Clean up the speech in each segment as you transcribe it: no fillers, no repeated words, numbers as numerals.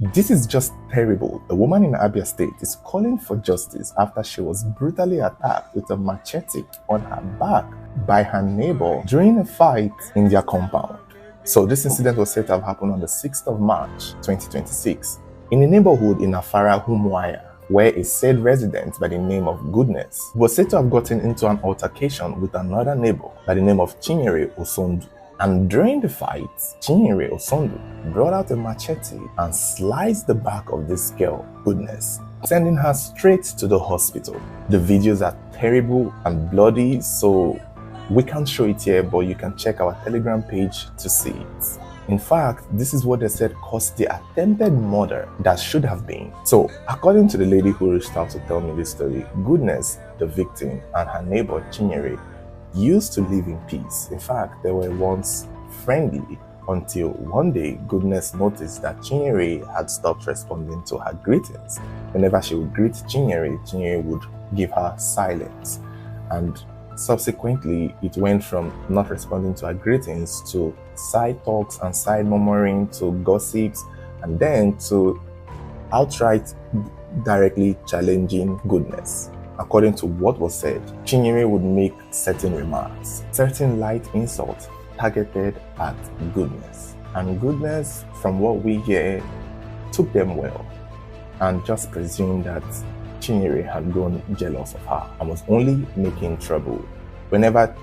This is just terrible. A woman in Abia State is calling for justice after she was brutally attacked with a machete on her back by her neighbor during a fight in their compound. So this incident was said to have happened on the 6th of March 2026 in a neighborhood in Afara Humwaya, where a said resident by the name of Goodness was said to have gotten into an altercation with another neighbor by the name of Chinyere Osondu. And during the fight, Chinyere Osondu brought out a machete and sliced the back of this girl, Goodness, sending her straight to the hospital. The videos are terrible and bloody, so we can't show it here, but you can check our Telegram page to see it. In fact, this is what they said caused the attempted murder that should have been. So, according to the lady who reached out to tell me this story, Goodness, the victim, and her neighbor Chinyere used to live in peace. In fact, they were once friendly until one day Goodness noticed that Chinyere had stopped responding to her greetings. Whenever she would greet Chinyere, Chinyere would give her silence. And subsequently, it went from not responding to her greetings to side talks and side murmuring to gossips, and then to outright directly challenging Goodness. According to what was said, Chinyere would make certain remarks, certain light insults targeted at Goodness. And Goodness, from what we hear, took them well and just presumed that Chinyere had grown jealous of her and was only making trouble. Whenever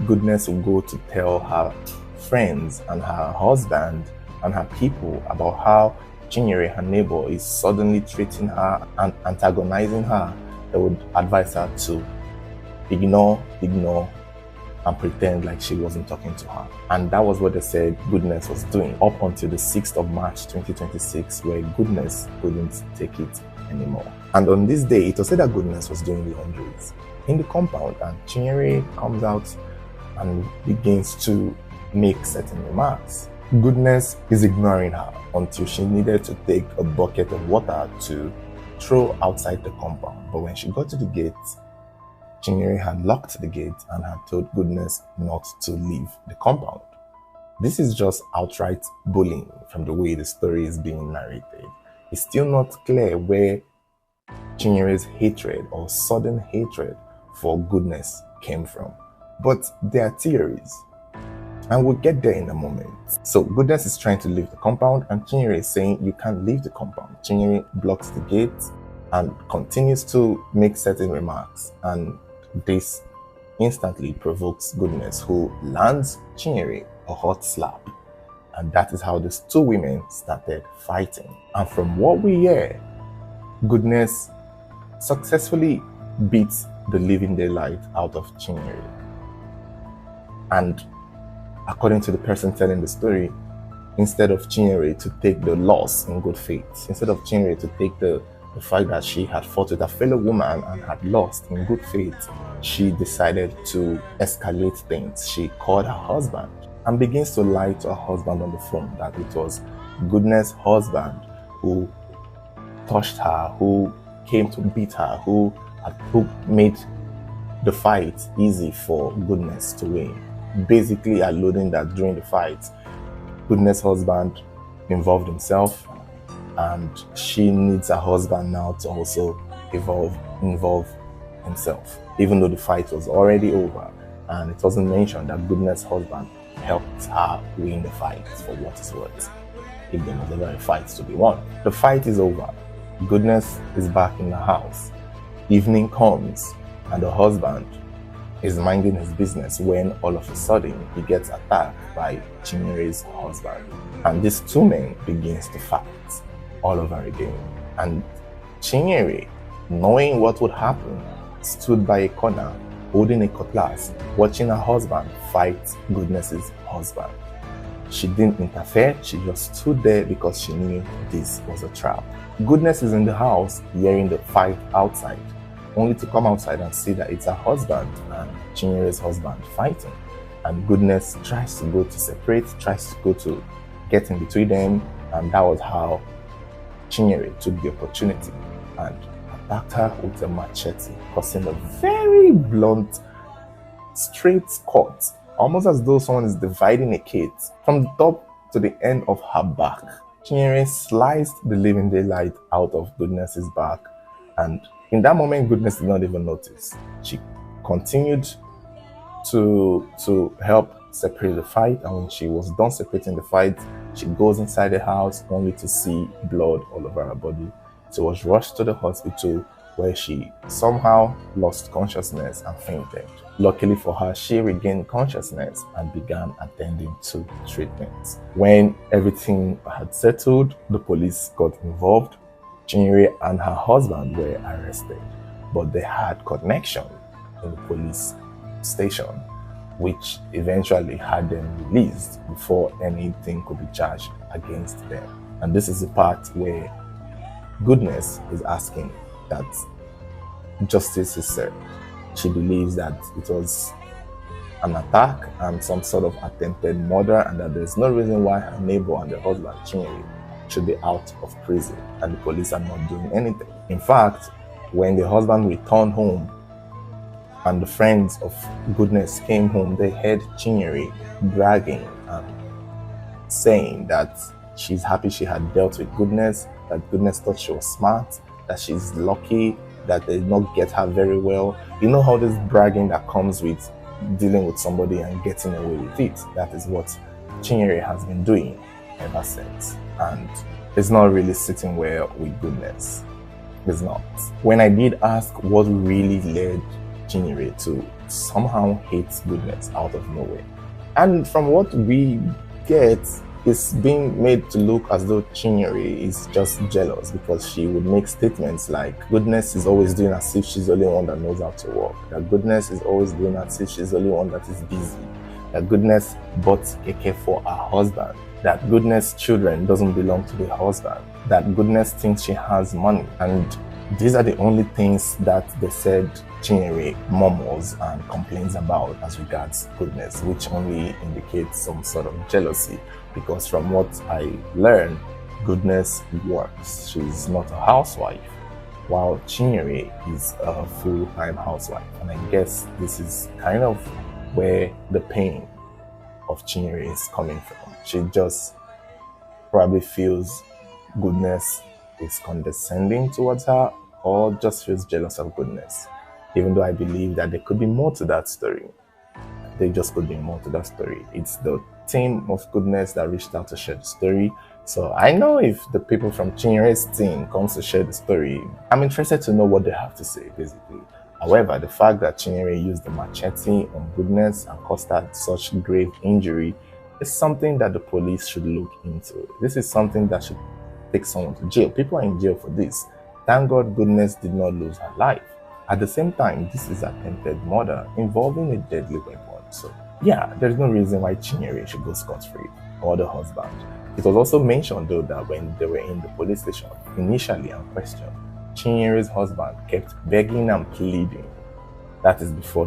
Goodness would go to tell her friends and her husband and her people about how Chinyere, her neighbor, is suddenly treating her and antagonizing her, they would advise her to ignore, and pretend like she wasn't talking to her. And that was what they said Goodness was doing up until the 6th of March 2026, where Goodness couldn't take it anymore. And on this day, it was said that Goodness was doing laundries in the compound, and Chinyere comes out and begins to make certain remarks. Goodness is ignoring her until she needed to take a bucket of water to throw outside the compound. But when she got to the gate, Chinyere had locked the gate and had told Goodness not to leave the compound. This is just outright bullying from the way the story is being narrated. It's still not clear where Chinyere's hatred or sudden hatred for Goodness came from. But there are theories, and we'll get there in a moment. So Goodness is trying to leave the compound, and Chinyere is saying you can't leave the compound. Chinyere blocks the gate and continues to make certain remarks, and this instantly provokes Goodness, who lands Chinyere a hot slap. And that is how these two women started fighting. And from what we hear, Goodness successfully beats the living daylight out of Chinyere. And according to the person telling the story, instead of Chinyere to take the loss in good faith, instead of Chinyere to take the fact that she had fought with a fellow woman and had lost in good faith, she decided to escalate things. She called her husband and begins to lie to her husband on the phone that it was Goodness' husband who touched her, who came to beat her, who made the fight easy for Goodness to win. Basically alluding that during the fight, Goodness' husband involved himself, and she needs her husband now to also involve himself, even though the fight was already over. And it wasn't mentioned that Goodness' husband helped her win the fight, for what it's worth, if there was ever a fight to be won. The fight is over. Goodness is back in the house. Evening comes, and the husband is minding his business when all of a sudden he gets attacked by Chinyere's husband. And these two men begins to fight all over again. And Chinyere, knowing what would happen, stood by a corner holding a cutlass, watching her husband fight Goodness's husband. She didn't interfere, she just stood there because she knew this was a trap. Goodness is in the house hearing the fight outside, only to come outside and see that it's her husband and Chinyere's husband fighting. And Goodness tries to go to separate, tries to go to get in between them, and that was how Chinyere took the opportunity and attacked her with a machete, causing a very blunt, straight cut, almost as though someone is dividing a cake from the top to the end of her back. Chinyere sliced the living daylight out of Goodness's back, and in that moment, Goodness did not even notice. She continued to help separate the fight, and when she was done separating the fight, she goes inside the house only to see blood all over her body. She was rushed to the hospital where she somehow lost consciousness and fainted. Luckily for her, she regained consciousness and began attending to treatment. When everything had settled, the police got involved. Chinyere and her husband were arrested, but they had connection in the police station, which eventually had them released before anything could be charged against them. And this is the part where Goodness is asking that justice is served. She believes that it was an attack and some sort of attempted murder, and that there's no reason why her neighbor and the husband, Chinyere, should be out of prison and the police are not doing anything. In fact, when the husband returned home and the friends of Goodness came home, they heard Chinyere bragging and saying that she's happy she had dealt with Goodness, that Goodness thought she was smart, that she's lucky, that they did not get her very well. You know how this bragging that comes with dealing with somebody and getting away with it. That is what Chinyere has been doing ever since. And it's not really sitting well with Goodness. It's not. When I did ask what really led Chinyere to somehow hate Goodness out of nowhere, and from what we get, it's being made to look as though Chinyere is just jealous because she would make statements like Goodness is always doing as if she's the only one that knows how to work, that Goodness is always doing as if she's the only one that is busy, that Goodness bought Keke for her husband, that Goodness' children doesn't belong to the husband, that Goodness thinks she has money. And these are the only things that they said Chinyere murmurs and complains about as regards Goodness, which only indicates some sort of jealousy. Because from what I learned, Goodness works. She's not a housewife, while Chinyere is a full-time housewife. And I guess this is kind of where the pain of Chinyere is coming from. She just probably feels Goodness is condescending towards her, or just feels jealous of Goodness. Even though I believe that there could be more to that story. There just could be more to that story. It's the team of Goodness that reached out to share the story. So I know if the people from Chinyere's team comes to share the story, I'm interested to know what they have to say, basically. However, the fact that Chinyere used the machete on Goodness and caused her such grave injury is something that the police should look into. This is something that should take someone to jail. People are in jail for this. Thank God Goodness did not lose her life. At the same time, this is attempted murder involving a deadly weapon. So yeah, there's no reason why Chinyere should go scot-free, or the husband. It was also mentioned though that when they were in the police station, initially and questioned, Chinyere's husband kept begging and pleading. That is before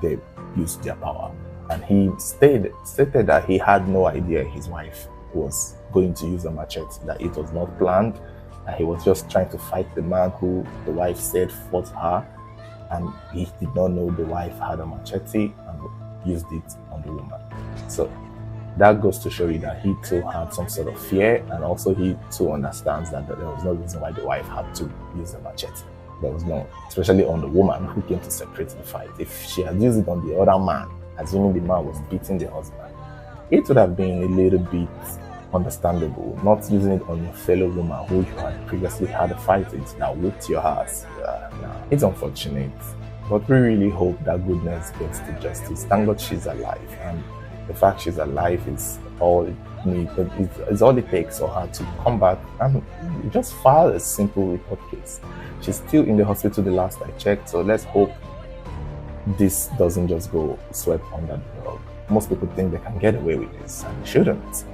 they used their power. And he stated that he had no idea his wife was going to use a machete, that it was not planned, that he was just trying to fight the man who the wife said fought her, and he did not know the wife had a machete and used it on the woman. So that goes to show you that he too had some sort of fear, and also he too understands that there was no reason why the wife had to use the machete. There was no, especially on the woman who came to separate the fight. If she had used it on the other man, assuming the man was beating the husband, it would have been a little bit understandable. Not using it on your fellow woman who you had previously had a fight with that whooped your ass. It's unfortunate, but we really hope that Goodness gets to justice. Thank God she's alive, and the fact she's alive is all it needs. It's all it takes for her to come back and just file a simple report case. She's still in the hospital the last I checked, so let's hope this doesn't just go swept under the rug. Most people think they can get away with this, and they shouldn't.